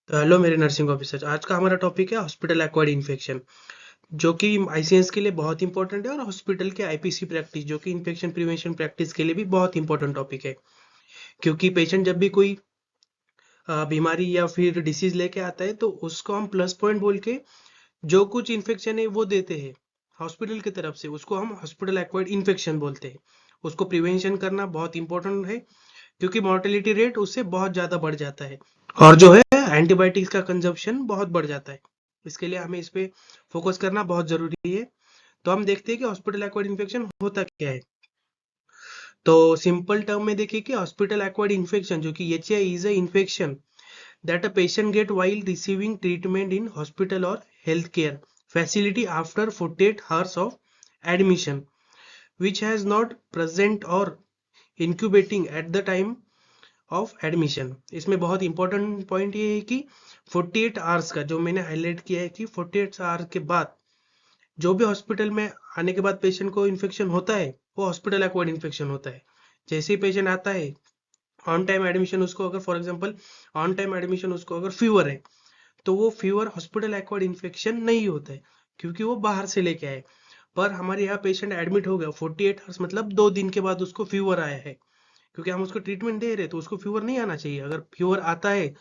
तो हेलो मेरे nursing officer, आज का हमारा टॉपिक है हॉस्पिटल एक्वायर्ड इन्फेक्शन, जो कि आईसीएस के लिए बहुत इंपॉर्टेंट है और हॉस्पिटल के आईपीसी प्रैक्टिस जो कि इन्फेक्शन प्रिवेंशन प्रैक्टिस के लिए भी बहुत इंपॉर्टेंट टॉपिक है। क्योंकि पेशेंट जब भी कोई बीमारी या फिर डिसीज लेके आता है तो उसको हम प्लस पॉइंट बोल के जो कुछ इन्फेक्शन है वो देते हैं हॉस्पिटल की तरफ से, उसको हम हॉस्पिटल एक्वायर्ड इन्फेक्शन बोलते हैं। उसको प्रिवेंशन करना बहुत इंपॉर्टेंट है क्योंकि मॉर्टेलिटी रेट उससे बहुत ज़्यादा बढ़ जाता है और जो है एंटीबायोटिक्स का कंजप्शन बहुत बढ़ जाता है। इसके लिए हमें इस पे फोकस करना बहुत ज़रूरी है। तो हम देखते हैं कि हॉस्पिटल एक्वायर्ड इन्फेक्शन होता क्या है। तो सिंपल टर्म में देखिए कि हॉस्पिटल एक्वायर्ड इन्फेक्शन जो कि HI is a infection that a patient get while receiving treatment in hospital और health care facility after 48 hours of admission which has not present or incubating at the time of admission. इसमें बहुत important point ये है कि 48 hours का जो मैंने highlight किया है कि 48 आवर्स के बाद जो भी हॉस्पिटल में आने के बाद पेशेंट को इन्फेक्शन होता है वो हॉस्पिटल एक्वायर्ड इन्फेक्शन होता है। जैसे ही पेशेंट आता है ऑन टाइम एडमिशन, उसको अगर for example on time admission उसको अगर फीवर है तो वो फीवर हॉस्पिटल एक्वायर्ड इन्फेक्शन नहीं होता है क्योंकि वो बाहर से लेके आए। पर हमारे यहाँ पेशेंट एडमिट हो गया 48 आवर्स मतलब 2 दिन के बाद उसको फीवर आया है, क्योंकि हम उसको ट्रीटमेंट दे रहे हैं तो उसको फीवर नहीं आना चाहिए। अगर फीवर आता है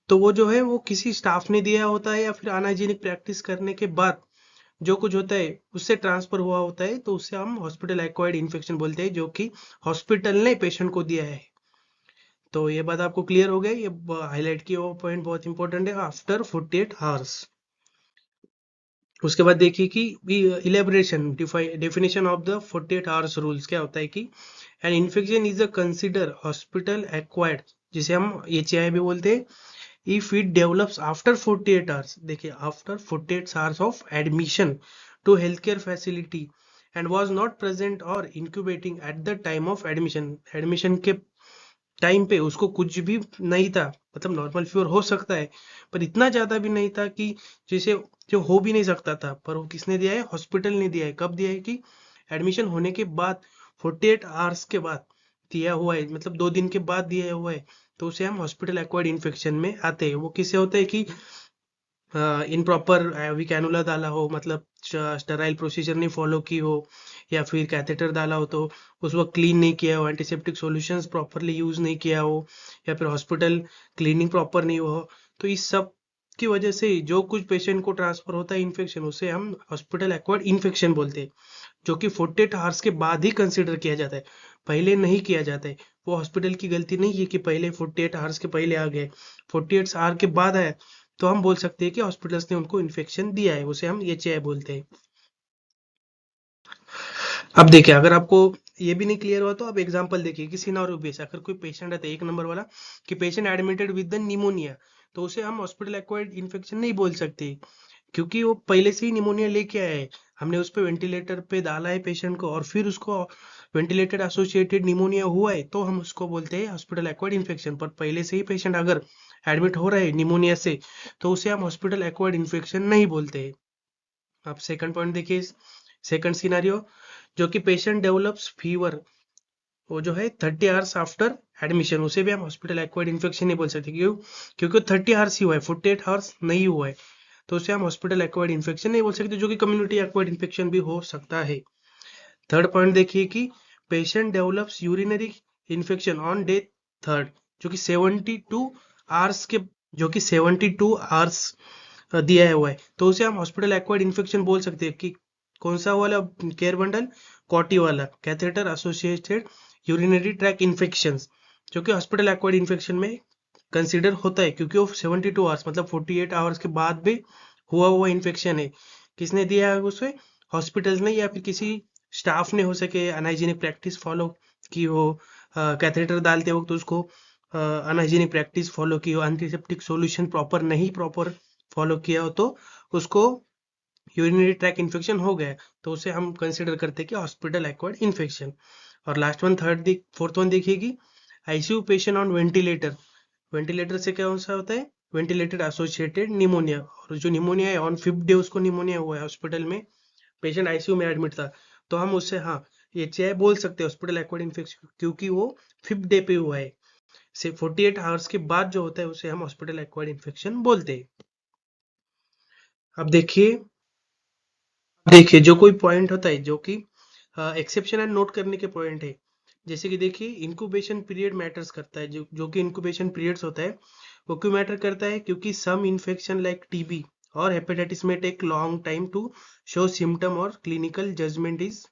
तो वो जो है वो किसी स्टाफ ने दिया होता है या फिर अनहाइजीनिक प्रैक्टिस करने के बाद जो कुछ होता है उससे ट्रांसफर हुआ होता है, तो उससे हम हॉस्पिटल एक्वायर्ड इन्फेक्शन बोलते हैं जो कि हॉस्पिटल ने पेशेंट को दिया है। तो ये बात आपको क्लियर हो गया, ये हाईलाइट किया हुआ पॉइंट बहुत इंपॉर्टेंट है आफ्टर 48 आवर्स। उसके बाद देखिए कि elaboration definition of the 48 hours rules क्या होता है कि an infection is a consider hospital acquired, जिसे हम एचआई भी बोलते हैं, if it develops after 48 hours, देखिए after 48 hours of admission to healthcare facility and was not present or incubating at the time of admission के time पे उसको कुछ भी नहीं था, मतलब नॉर्मल फीवर हो सकता है पर इतना ज्यादा भी नहीं था कि जैसे जो हो भी नहीं सकता था, पर वो किसने दिया है? हॉस्पिटल ने दिया है। कब दिया है कि एडमिशन होने के बाद 48 आवर्स के बाद दिया हुआ है, मतलब 2 दिन के बाद दिया हुआ है, तो उसे हम हॉस्पिटल एक्वायर्ड इन्फेक्शन में आते हैं। वो किससे होता है कि इनप्रॉपर वी कैनुला डाला हो, मतलब स्टराइल प्रोसीजर नहीं फॉलो की हो, या फिर कैथेटर डाला हो तो उस वक्त क्लीन नहीं किया हो, एंटीसेप्टिक सॉल्यूशंस प्रॉपरली यूज नहीं किया हो, या फिर हॉस्पिटल क्लीनिंग प्रॉपर नहीं हो, तो इस सब की वजह से जो कुछ पेशेंट को ट्रांसफर होता है इन्फेक्शन, उसे हम हॉस्पिटल एक्वायर्ड इन्फेक्शन बोलते हैं, जो कि 48 आवर्स के बाद ही कंसिडर किया जाता है, पहले नहीं किया जाता है। वो हॉस्पिटल की गलती नहीं है कि पहले 48 आवर्स के पहले आ गए, 48 आवर के बाद आए तो हम बोल सकते हैं कि हॉस्पिटल्स ने उनको इन्फेक्शन दिया है, उसे हम एचआई बोलते हैं। अब देखिए, अगर आपको ये भी नहीं क्लियर हुआ तो आप एग्जांपल देखिए कि सिनारियो बेस, अगर कोई पेशेंट है, एक नंबर वाला, कि patient admitted with the pneumonia, तो उसे हम हॉस्पिटल एक्वायर्ड इन्फेक्शन नहीं बोल सकते क्योंकि वो पहले से ही निमोनिया लेके आया है। हमने उस पे वेंटिलेटर पे डाला है पेशेंट को और फिर उसको वेंटिलेटर एसोसिएटेड निमोनिया हुआ है, तो हम उसको बोलते हैं हॉस्पिटल एक्वायर्ड इन्फेक्शन। पर पहले से ही पेशेंट अगर एडमिट हो रहा है निमोनिया से तो उसे हम हॉस्पिटल एक्वायर्ड इन्फेक्शन नहीं बोलते हैं। आप सेकंड पॉइंट देखिए, सेकंड सिनारियो, जो कि पेशेंट डेवलप्स फीवर, वो जो है 30 आवर्स आफ्टर एडमिशन, उसे भी हम हॉस्पिटल एक्वायर्ड इन्फेक्शन नहीं बोल सकते। क्यों? क्योंकि 30 आवर्स ही हुआ है, 48 आवर्स नहीं हुआ है, तो उसे हम हॉस्पिटल एक्वायर्ड इन्फेक्शन नहीं बोल सकते, जो कि कम्युनिटी एक्वायर्ड इन्फेक्शन भी हो सकता है। थर्ड पॉइंट देखिए कि patient develops urinary infection on day third, जो कि 72 आवर्स के, जो कि 72 आवर्स दिया हुआ है, तो उसे हम हॉस्पिटल एक्वायर्ड इन्फेक्शन बोल सकते हैं। कि कौन सा वाला केयर बंडल? कॉटी वाला, catheter associated urinary track infection, जो कि हॉस्पिटल एक्वायर्ड इन्फेक्शन में कंसीडर होता है क्योंकि वो 72 आवर्स मतलब 48 आवर्स के बाद भी हुआ हुआ इन्फेक्शन है। किसने दिया है उसे? हॉस्पिटल्स ने, या फिर किसी स्टाफ ने हो सके अनहाइजीनिक प्रैक्टिस फॉलो की हो, कैथेटर डालते वक्त उसको अनहाइजीनिक प्रैक्टिस फॉलो की हो, एंटीसेप्टिक सॉल्यूशन प्रॉपर फॉलो किया हो, तो उसको यूरिनरी ट्रैक इन्फेक्शन हो गया है, तो उसे हम कंसिडर करते हैं कि हॉस्पिटल एक्वायर्ड इन्फेक्शन। और लास्ट वन फोर्थ वन देखिए कि ICU patient on ventilator, ventilator से क्या सा होता है? वेंटिलेटर एसोसिएटेड निमोनिया, और जो निमोनिया है ऑन 5th डे उसको निमोनिया हुआ है हॉस्पिटल में, पेशेंट आईसीयू में एडमिट था, तो हम उससे हाँ एचआई बोल सकते हैं हॉस्पिटल एक्वायर्ड इन्फेक्शन, क्योंकि वो 5th डे पे हुआ है। से 48 आवर्स के बाद जो होता है उसे हम हॉस्पिटल एक्वायर्ड इन्फेक्शन बोलते हैं। अब देखिए जो कोई पॉइंट होता है जो कि एक्सेप्शन एंड नोट करने के पॉइंट है। जैसे कि देखिए इंक्यूबेशन पीरियड मैटर्स करता है, जो कि इंक्यूबेशन पीरियड्स होता है वो क्यों मैटर करता है, क्योंकि सम इन्फेक्शन लाइक टीबी और हेपेटाइटिस में take long time to show symptom और क्लिनिकल जजमेंट इज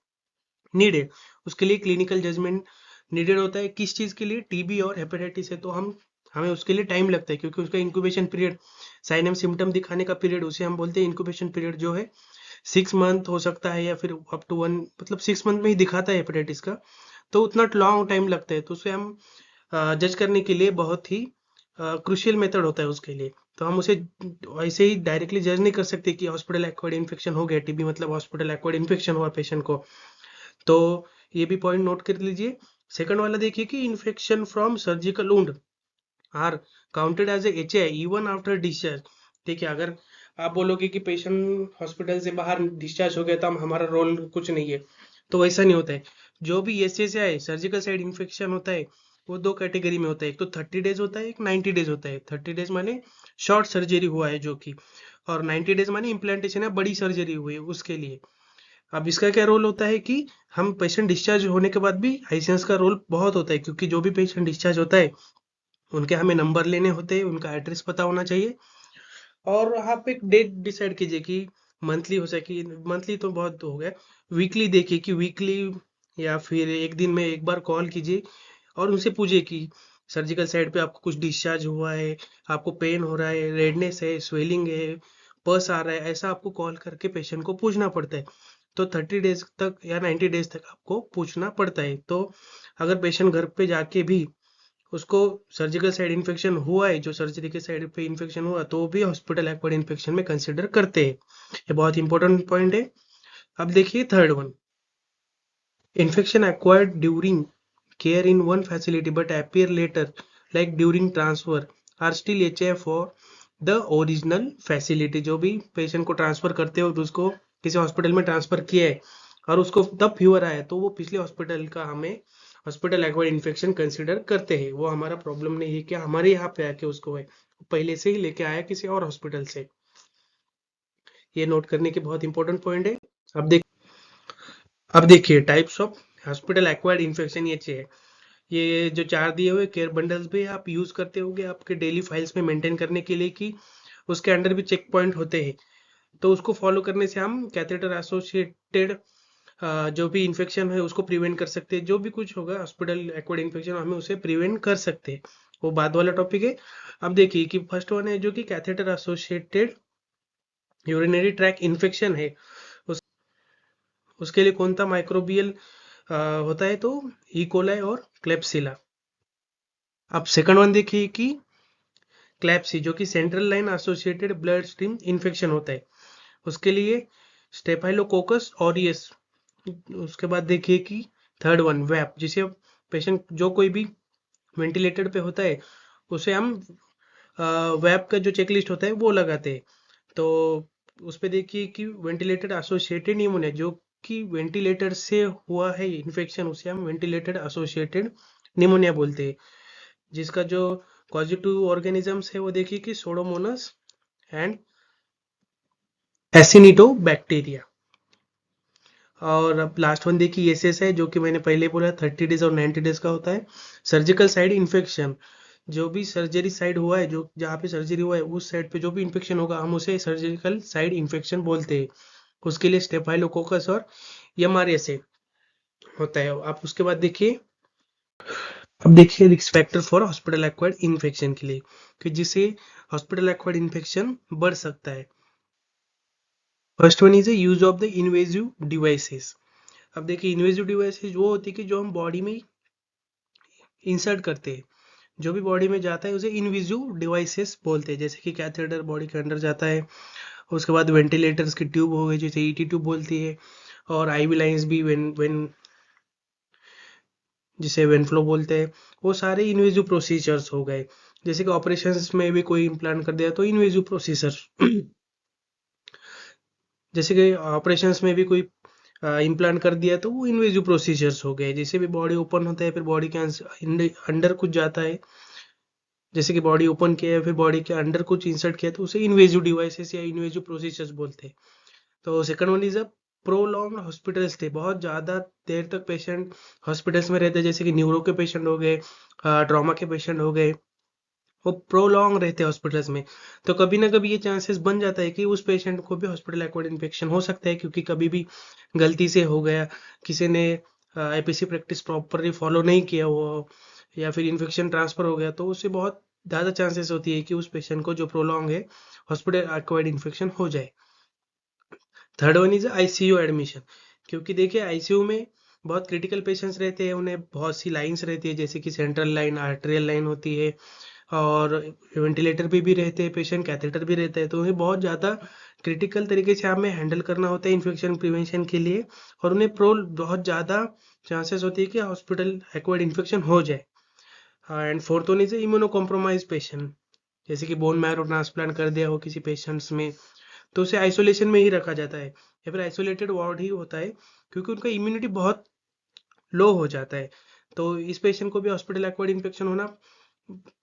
नीडेड। उसके लिए क्लिनिकल जजमेंट नीडेड होता है। किस चीज के लिए? टीबी और हेपेटाइटिस है तो हमें उसके लिए टाइम लगता है, क्योंकि उसका incubation period, sign and symptom दिखाने का पीरियड, उसे हम बोलते हैं इंक्यूबेशन पीरियड, जो है 6 मंथ हो सकता है या फिर अप टू 1, मतलब 6 मंथ में ही दिखाता है हेपेटाइटिस का, तो उतना लॉन्ग टाइम लगता है। तो उसे हम जज करने के लिए बहुत ही क्रुशियल मेथड होता है उसके लिए। तो हम उसे ऐसे ही डायरेक्टली जज नहीं कर सकते कि हॉस्पिटल एक्वायर्ड इन्फेक्शन हो गया, टीबी मतलब हॉस्पिटल एक्वायर्ड इन्फेक्शन हुआ पेशेंट को। तो ये भी पॉइंट नोट कर लीजिए। सेकंड वाला देखिए कि infection from surgical wound are counted as HI even after discharge. ठीक है, अगर आप बोलोगे कि पेशेंट हॉस्पिटल से बाहर डिस्चार्ज हो गया तो हमारा रोल कुछ नहीं है, तो वैसा नहीं होता है। जो भी एसएसआई सर्जिकल साइड इन्फेक्शन होता है वो दो कैटेगरी में होता है, एक तो 30 डेज होता है, एक 90 डेज होता है। 30 डेज माने शॉर्ट सर्जरी हुआ है जो कि, और 90 डेज माने इम्प्लांटेशन है, बड़ी सर्जरी हुई है उसके लिए। अब इसका क्या रोल होता है कि हम पेशेंट डिस्चार्ज होने के बाद भी आईसीएस का रोल बहुत होता है, क्योंकि जो भी पेशेंट डिस्चार्ज होता है उनके हमें नंबर लेने होते हैं, उनका एड्रेस पता होना चाहिए, और आप एक डेट डिसाइड कीजिए कि मंथली हो सके, मंथली तो बहुत हो गया, वीकली देखिए कि वीकली या फिर एक दिन में एक बार कॉल कीजिए और उनसे पूछिए कि सर्जिकल साइड पे आपको कुछ डिस्चार्ज हुआ है, आपको पेन हो रहा है, रेडनेस है, स्वेलिंग है, पस आ रहा है, ऐसा आपको कॉल करके पेशेंट को पूछना पड़ता है। तो 30 डेज तक या 90 डेज तक आपको पूछना पड़ता है। तो अगर पेशेंट घर पे जाके भी उसको सर्जिकल साइड इन्फेक्शन हुआ है, जो सर्जरी के साइड पे इन्फेक्शन हुआ, तो भी हॉस्पिटल एक्वायर्ड इन्फेक्शन में कंसिडर करते हैं। ये बहुत इंपॉर्टेंट पॉइंट है। अब देखिए third one, infection acquired during care in one facility but appear later like during transfer are still HIF for the original facility। जो भी पेशेंट को ट्रांसफर करते हो तो उसको किसी हॉस्पिटल में ट्रांसफर किया है और उसको तब फीवर आया, तो वो पिछले हॉस्पिटल का हमें हॉस्पिटल एक्वायर्ड इन्फेक्शन कंसिडर करते हैं। वो हमारा प्रॉब्लम नहीं है कि हमारे यहाँ पे आके उसको है, पहले से ही लेके आया किसी और हॉस्पिटल से। ये नोट करने की बहुत इंपॉर्टेंट पॉइंट है। अब देख अब देखिए types of hospital acquired infection ये है। ये जो चार दिए हुए केयर बंडल्स भी आप यूज करते होंगे आपके डेली फाइल्स में मेंटेन करने के लिए, कि उसके अंडर भी चेक पॉइंट होते हैं, तो उसको फॉलो करने से हम कैथेटर एसोसिएटेड जो भी इन्फेक्शन है उसको प्रिवेंट कर सकते हैं। जो भी कुछ होगा हॉस्पिटल एक्वायर्ड इन्फेक्शन हमें उसे प्रिवेंट कर सकते हैं, वो बाद वाला टॉपिक है। अब देखिए कि फर्स्ट वन है जो कि catheter associated urinary track infection है। उस, उसके लिए कौन सा माइक्रोबियल होता है, तो इकोलाई और क्लेप्सिला। अब सेकंड वन देखिए कि क्लैप्सी, जो कि central line associated blood stream infection होता है, उसके लिए स्टेफाइलोकोकस ऑरियस। उसके बाद देखिए कि थर्ड वन वैप, जिसे पेशेंट जो कोई भी वेंटिलेटेड पे होता है उसे हम वैप का जो चेकलिस्ट होता है वो लगाते हैं। तो उस पे देखिए कि वेंटिलेटेड एसोसिएटेड निमोनिया, जो कि वेंटिलेटर से हुआ है इन्फेक्शन, उसे हम वेंटिलेटेड एसोसिएटेड निमोनिया बोलते हैं। जिसका जो कॉजिटिव ऑर्गेनिजम्स है वो देखिए कि सोडोमोनास एंड एसिनिटोबैक्टीरिया। और अब लास्ट वन देखिए एसएस है, जो कि मैंने पहले बोला 30 डेज और 90 डेज का होता है। सर्जिकल साइड इन्फेक्शन, जो भी सर्जरी साइड हुआ है, जो जहाँ पे सर्जरी हुआ है उस साइड पे जो भी इन्फेक्शन होगा हम उसे सर्जिकल साइड इन्फेक्शन बोलते हैं। उसके लिए स्टेफाइलोकोकस और एमआरएस होता है। आप उसके बाद देखिए, अब देखिए risk factor for hospital acquired infection के लिए, कि जिससे हॉस्पिटल एक्वायर्ड इन्फेक्शन बढ़ सकता है। First one is use of the invasive devices. अब देखिए इन्वेजिव डिवाइसेस वो होती है कि जो हम बॉडी में इंसर्ट करते हैं, जो भी बॉडी में जाता है उसे इन्वेजिव डिवाइसेस बोलते हैं। जैसे कि कैथेटर बॉडी के अंदर जाता है, उसके बाद वेंटिलेटर्स की ट्यूब हो गई जैसे ईटी ट्यूब बोलती है, और आईवी लाइंस भी वेन जिसे वेनफ्लो बोलते हैं, वो सारे इन्वेजिव प्रोसीजर्स हो गए। जैसे कि ऑपरेशंस में भी कोई इम्प्लांट कर दिया तो इन्वेजिव प्रोसीजर जैसे कि ऑपरेशंस में भी कोई इम्प्लांट कर दिया तो वो इन्वेजिव प्रोसीजर्स हो गए। जैसे भी बॉडी ओपन होता है फिर बॉडी के अंदर कुछ जाता है, जैसे कि बॉडी ओपन किया है फिर बॉडी के अंदर कुछ इंसर्ट किया तो उसे इन्वेजिव डिवाइसेस या इन्वेजिव प्रोसीजर्स बोलते हैं। तो second one is a prolong hospital stay. बहुत ज़्यादा देर तक पेशेंट हॉस्पिटल्स में रहते हैं, जैसे कि न्यूरो के पेशेंट हो गए, ट्रॉमा के पेशेंट हो गए, वो प्रोलॉन्ग रहते हैं हॉस्पिटल्स में। तो कभी ना कभी ये चांसेस बन जाता है कि उस पेशेंट को भी हॉस्पिटल एक्वायर्ड इन्फेक्शन हो सकता है, क्योंकि कभी भी गलती से हो गया, किसी ने आईपीसी प्रैक्टिस प्रॉपरली फॉलो नहीं किया हुआ, या फिर इन्फेक्शन ट्रांसफर हो गया, तो उससे बहुत ज़्यादा चांसेस होती है कि उस पेशेंट को जो प्रोलॉन्ग है हॉस्पिटल एक्वायर्ड इन्फेक्शन हो जाए। Third one is ICU admission. क्योंकि देखिए आईसीयू में बहुत क्रिटिकल पेशेंट्स रहते हैं, उन्हें बहुत सी लाइंस रहती है, जैसे कि सेंट्रल लाइन, आर्टेरियल लाइन होती है, और वेंटिलेटर पे भी रहते हैं पेशेंट, कैथेटर भी रहता है, तो उन्हें बहुत ज़्यादा क्रिटिकल तरीके से हमें हैंडल करना होता है इन्फेक्शन प्रिवेंशन के लिए, और उन्हें बहुत ज़्यादा चांसेस होती है कि हॉस्पिटल एक्वायर्ड इन्फेक्शन हो जाए। And fourth one is immuno compromise patient, जैसे कि बोन मैरो ट्रांसप्लांट कर दिया हो किसी पेशेंट्स में, तो उसे आइसोलेशन में ही रखा जाता है या फिर आइसोलेटेड वार्ड ही होता है, क्योंकि उनका इम्यूनिटी बहुत लो हो जाता है। तो इस पेशेंट को भी हॉस्पिटल एक्वायर्ड इन्फेक्शन होना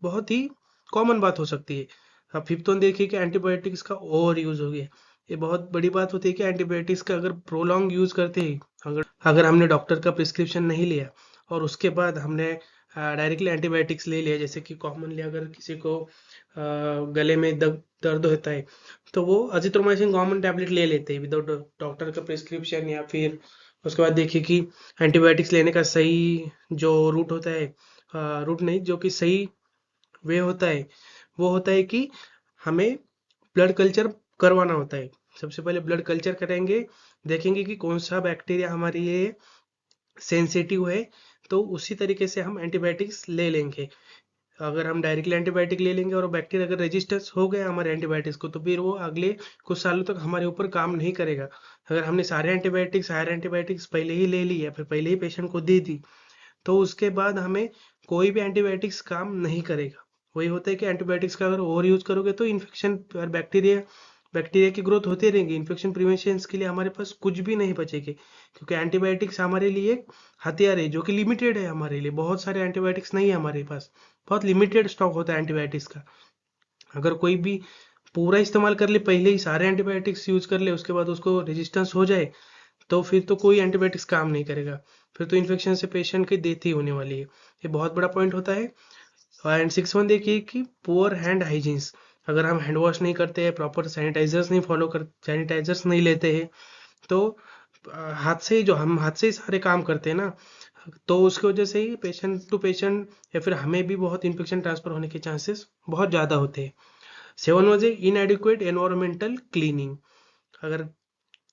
बहुत ही कॉमन बात हो सकती है। अब फिफ्थ वन देखिए कि एंटीबायोटिक्स का ओवर यूज हो गया। ये बहुत बड़ी बात होती है कि एंटीबायोटिक्स का अगर प्रोलॉन्ग यूज करते हैं, अगर अगर हमने डॉक्टर का प्रिस्क्रिप्शन नहीं लिया और उसके बाद हमने डायरेक्टली एंटीबायोटिक्स ले लिया, जैसे कि कॉमनली अगर किसी को गले में दर्द होता है तो वो अजिथ्रोमाइसिन कॉमन टैबलेट ले लेते हैं विदाउट डॉक्टर का प्रिस्क्रिप्शन, या फिर उसके बाद देखिए कि एंटीबायोटिक्स लेने का सही जो रूट होता है, रूट नहीं, जो कि सही वे होता है, वो होता है कि हमें ब्लड कल्चर करवाना होता है। सबसे पहले ब्लड कल्चर करेंगे, देखेंगे कि कौन सा बैक्टीरिया हमारे लिए सेंसिटिव है, तो उसी तरीके से हम एंटीबायोटिक्स ले लेंगे। अगर हम डायरेक्टली एंटीबायोटिक ले लेंगे और बैक्टीरिया अगर रेजिस्टेंस हो गया हमारे एंटीबायोटिक्स को, तो फिर वो अगले कुछ सालों तक हमारे ऊपर काम नहीं करेगा। अगर हमने सारे एंटीबायोटिक्स पहले ही ले ली या फिर पहले ही पेशेंट को दे दी, तो उसके बाद हमें कोई भी एंटीबायोटिक्स काम नहीं करेगा। वही होता है कि एंटीबायोटिक्स का अगर ओवर यूज करोगे तो इन्फेक्शन और बैक्टीरिया बैक्टीरिया की ग्रोथ होती रहेगी। इन्फेक्शन प्रिवेंशन के लिए हमारे पास कुछ भी नहीं बचेगी, क्योंकि एंटीबायोटिक्स हमारे लिए एक हथियार है जो कि लिमिटेड है हमारे लिए। बहुत सारे एंटीबायोटिक्स नहीं है हमारे पास, बहुत लिमिटेड स्टॉक होता है एंटीबायोटिक्स का। अगर कोई भी पूरा इस्तेमाल कर ले, पहले ही सारे एंटीबायोटिक्स यूज कर ले, उसके बाद उसको रेजिस्टेंस हो जाए, तो फिर तो कोई एंटीबायोटिक्स काम नहीं करेगा, फिर तो इन्फेक्शन से पेशेंट की डेथ ही होने वाली है। ये बहुत बड़ा पॉइंट होता है। एंड सिक्स वन देखिए कि पुअर हैंड हाइजीन्स। अगर हम हैंड वॉश नहीं करते हैं, प्रॉपर सैनिटाइजर्स नहीं लेते हैं, तो हाथ से ही सारे काम करते हैं ना, तो उसकी वजह से ही पेशेंट टू पेशेंट या फिर हमें भी बहुत इन्फेक्शन ट्रांसफर होने के चांसेस बहुत ज़्यादा होते हैं। सेवन वजह इनएडिक्वेट एनवायरमेंटल क्लीनिंग। अगर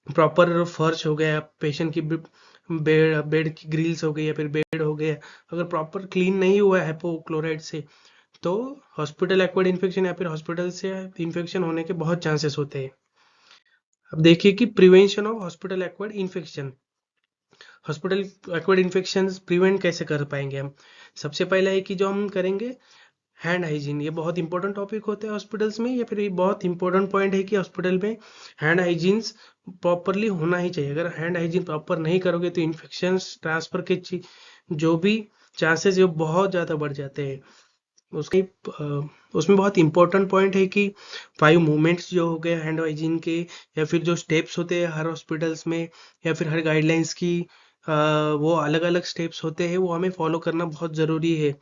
प्रॉपर फर्श हो गया, पेशेंट की बेड बेड की ग्रिल्स हो गई या फिर बेड हो गया, अगर प्रॉपर क्लीन नहीं हुआ है हाइपोक्लोराइड से, तो हॉस्पिटल एक्वायर्ड इन्फेक्शन या फिर हॉस्पिटल से इन्फेक्शन होने के बहुत चांसेस होते हैं। अब देखिए कि prevention of hospital acquired infection. Hospital acquired infection prevent कैसे कर पाएंगे हम? सबसे पहला है कि जो हम करेंगे हैंड हाइजीन। ये बहुत इंपॉर्टेंट टॉपिक होता है हॉस्पिटल्स में, या फिर ये बहुत इंपॉर्टेंट पॉइंट है कि हॉस्पिटल में हैंड हाइजीन्स प्रॉपरली होना ही चाहिए। अगर हैंड हाइजीन प्रॉपर नहीं करोगे तो इन्फेक्शन ट्रांसफर के जो भी चांसेस है वो बहुत ज़्यादा बढ़ जाते हैं। उसके उसमें बहुत इंपॉर्टेंट पॉइंट है कि 5 मूवमेंट्स जो हो गए हैंड हाइजीन के, या फिर जो स्टेप्स होते हैं हर हॉस्पिटल्स में, या फिर हर गाइडलाइंस की वो अलग अलग स्टेप्स होते हैं, वो हमें फॉलो करना बहुत ज़रूरी है।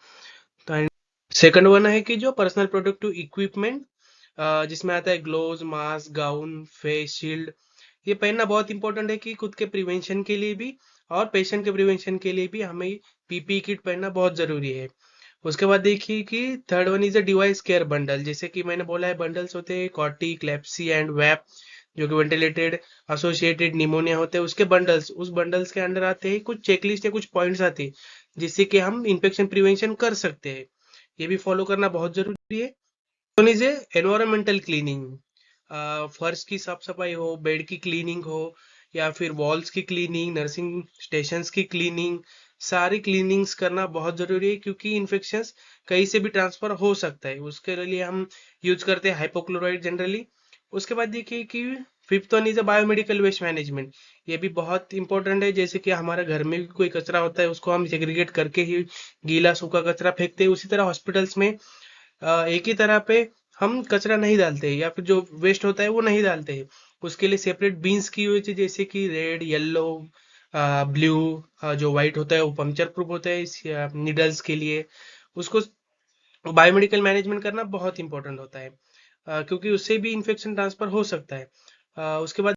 तो सेकंड वन है कि जो पर्सनल प्रोटेक्टिव इक्विपमेंट, जिसमें आता है gloves, mask, gown, face shield, ये पहनना बहुत इंपॉर्टेंट है कि खुद के प्रिवेंशन के लिए भी और पेशेंट के प्रिवेंशन के लिए भी हमें पीपी किट पहनना बहुत जरूरी है। उसके बाद देखिए कि third one is a device care bundle. जैसे कि मैंने बोला है, बंडल्स होते हैं कॉटी, क्लेप्सी एंड वैप, जो कि वेंटिलेटेड एसोसिएटेड निमोनिया होते हैं उसके बंडल्स। उस बंडल्स के अंदर आते हैं कुछ चेकलिस्ट या कुछ पॉइंट्स आते हैं जिससे कि हम इन्फेक्शन प्रिवेंशन कर सकते हैं। ये भी फॉलो करना बहुत जरूरी है। One is environmental cleaning. फर्श की साफ सफाई हो, बेड की क्लीनिंग हो, या फिर वॉल्स की क्लीनिंग, नर्सिंग स्टेशंस की क्लीनिंग, सारी क्लीनिंग्स करना बहुत जरूरी है, क्योंकि इन्फेक्शंस कहीं से भी ट्रांसफर हो सकता है। उसके लिए हम यूज करते हैं हाइपोक्लोराइड जनरली, उसके बाद देखिए कि fifth one is a biomedical waste management. ये भी बहुत इंपॉर्टेंट है। जैसे कि हमारा घर में भी कोई कचरा होता है, उसको हम सेग्रीगेट करके ही गीला सूखा कचरा फेंकते हैं। उसी तरह हॉस्पिटल्स में एक ही तरह पे हम कचरा नहीं डालते, या फिर जो वेस्ट होता है वो नहीं डालते हैं। उसके लिए सेपरेट बीन्स की हुई थी, जैसे कि रेड, येलो, ब्लू। जो व्हाइट होता है वो पंक्चर प्रूफ होता है इस निडल्स के लिए। उसको बायोमेडिकल मैनेजमेंट करना बहुत इंपॉर्टेंट होता है, क्योंकि उससे भी इंफेक्शन ट्रांसफर हो सकता है। उसके बाद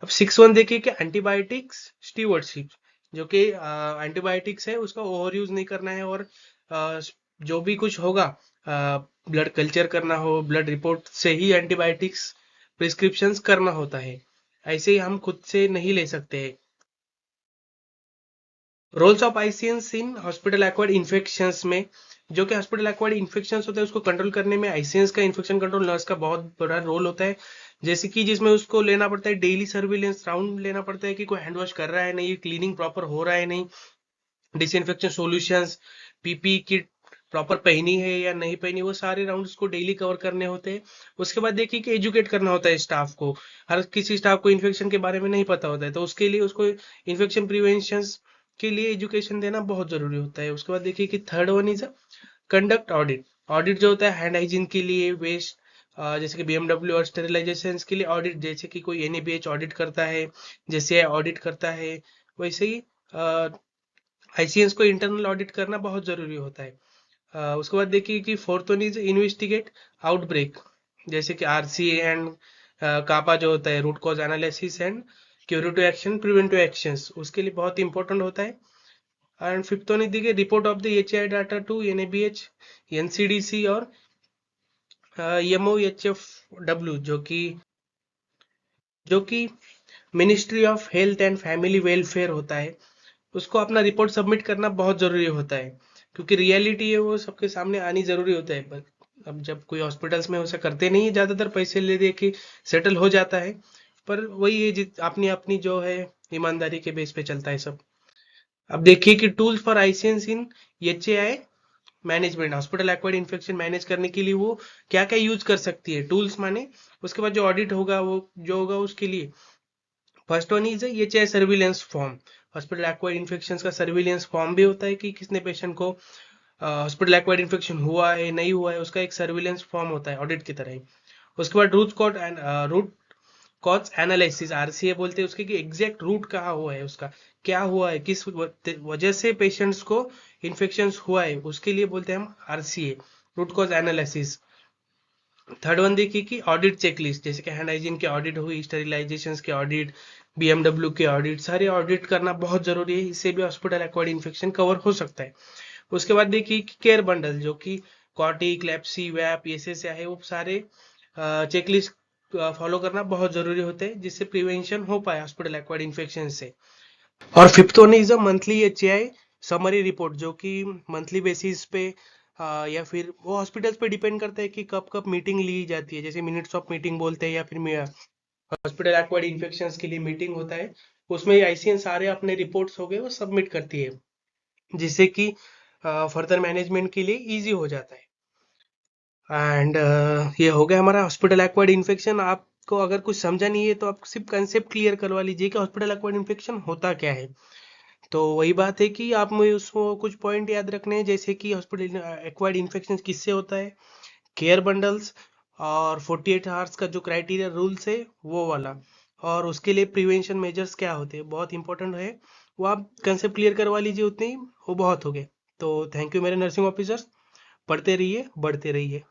अब 6 1 देखिए कि एंटीबायोटिक्स स्टीवर्डशिप। जो कि एंटीबायोटिक्स है उसका ओवर यूज नहीं करना है, और अ, जो भी कुछ होगा, ब्लड कल्चर करना हो, ब्लड रिपोर्ट से ही एंटीबायोटिक्स प्रिस्क्रिप्शंस करना होता है। ऐसे ही हम खुद से नहीं ले सकते हैं। Roles of ICNs in hospital acquired infections में, जो कि हॉस्पिटल एक्वायर्ड इन्फेक्शंस होते हैं उसको कंट्रोल करने में आईसीएनस का, इन्फेक्शन कंट्रोल नर्स का बहुत बड़ा रोल होता है। जैसे कि जिसमें उसको लेना पड़ता है डेली सर्विलेंस राउंड, लेना पड़ता है कि कोई हैंड वॉश कर रहा है नहीं, क्लीनिंग प्रॉपर हो रहा है नहीं, disinfection solutions, PP kit proper पहनी है या नहीं पहनी, वो सारे राउंड उसको डेली कवर करने होते हैं। उसके बाद देखिए कि एजुकेट करना होता है स्टाफ को। हर किसी स्टाफ को इन्फेक्शन के बारे में नहीं पता होता है, तो उसके लिए उसको इन्फेक्शन प्रिवेंशन के लिए एजुकेशन देना बहुत जरूरी होता है। उसके बाद देखिए कि third one is conduct audit. Audit जो होता है हैंड हाइजीन के लिए, वेस्ट जैसे कि बीएमडब्ल्यू और स्टेरिलाइजेशन के लिए ऑडिट, जैसे कि कोई एनएबीएच ऑडिट करता है, जैसे ऑडिट करता है, वैसे ही आईसीएस को इंटरनल ऑडिट करना बहुत जरूरी होता है। उसके बाद देखिए कि fourth one is investigate outbreak, जैसे कि आरसीए एंड कापा जो होता है, root cause analysis and curative action, preventive actions, उसके लिए बहुत इंपॉर्टेंट होता है। एंड फिफ्थ वन देखिए report of the HI data to NABH, NCDC और एमओएचएफडब्ल्यू, जो कि ministry of health and family welfare होता है। उसको अपना रिपोर्ट सबमिट करना बहुत जरूरी होता है, क्योंकि रियलिटी है वो सबके सामने आनी जरूरी होता है। पर अब जब कोई हॉस्पिटल्स में वैसा करते नहीं है, ज्यादातर पैसे ले दे के सेटल हो जाता है। पर वही है, जित अपनी अपनी जो है ईमानदारी के बेस पे चलता है सब। अब देखिए कि tools for ICS in HAI management, hospital acquired infection manage करने के लिए वो क्या क्या यूज कर सकती है, टूल्स माने। उसके बाद जो ऑडिट होगा वो जो होगा उसके लिए फर्स्ट वन इज ये चाहे surveillance form. Hospital acquired infection का सर्विलेंस फॉर्म भी होता है कि किसने पेशेंट को हॉस्पिटल एक्वायर्ड इन्फेक्शन हुआ है नहीं हुआ है, उसका एक सर्विलेंस फॉर्म होता है ऑडिट की तरह ही। उसके बाद रूट कॉज एनालिसिस, आरसीए बोलते हैं उसके, कि एग्जैक्ट रूट कहाँ हुआ है, उसका क्या हुआ है, किस वजह से पेशेंट्स को इन्फेक्शन हुआ है, उसके लिए बोलते हैं हम RCA, root cause analysis. Third one देखिए कि ऑडिट चेकलिस्ट, जैसे कि हैंड हाइजीन की ऑडिट हुई, स्टेरिलाइजेशन के ऑडिट, बीएमडब्ल्यू के ऑडिट, सारे ऑडिट करना बहुत जरूरी है। इससे भी हॉस्पिटल एक्वायर्ड इन्फेक्शन कवर हो सकता है। उसके बाद देखिए कि केयर बंडल, जो कि कॉटिक, लेप्सी, वैप, एसएसए है, वो सारे चेकलिस्ट फॉलो करना बहुत जरूरी होते हैं, जिससे प्रिवेंशन हो पाए हॉस्पिटल एक्वायर्ड इन्फेक्शन से। और fifth one is a monthly HAI summary report, जो कि मंथली बेसिस पे या फिर वो हॉस्पिटल्स पे डिपेंड करता है कि कब कब मीटिंग ली जाती है, जैसे मिनट्स ऑफ मीटिंग बोलते हैं, या फिर हॉस्पिटल एक्वायर्ड इन्फेक्शंस के लिए मीटिंग होता है। उसमें आईसीएन सारे अपने रिपोर्ट्स हो गए वो सबमिट करती है, जिससे कि फर्दर मैनेजमेंट के लिए इजी हो जाता है। एंड ये हो गया हमारा हॉस्पिटल एक्वायर्ड इन्फेक्शन। आपको अगर कुछ समझा नहीं है तो आप सिर्फ कंसेप्ट क्लियर करवा लीजिए कि हॉस्पिटल एक्वायर्ड इन्फेक्शन होता क्या है। तो वही बात है कि आप में उसको कुछ पॉइंट याद रखने हैं, जैसे कि हॉस्पिटल एक्वायर्ड इन्फेक्शन किससे होता है, केयर बंडल्स, और 48 आवर्स का जो क्राइटेरिया रूल्स है वो वाला, और उसके लिए प्रिवेंशन मेजर्स क्या होते हैं, बहुत इंपॉर्टेंट है। वो आप कंसेप्ट क्लियर करवा लीजिए, उतने ही वो बहुत हो गए। तो थैंक यू मेरे नर्सिंग ऑफिसर्स, पढ़ते रहिए, बढ़ते रहिए।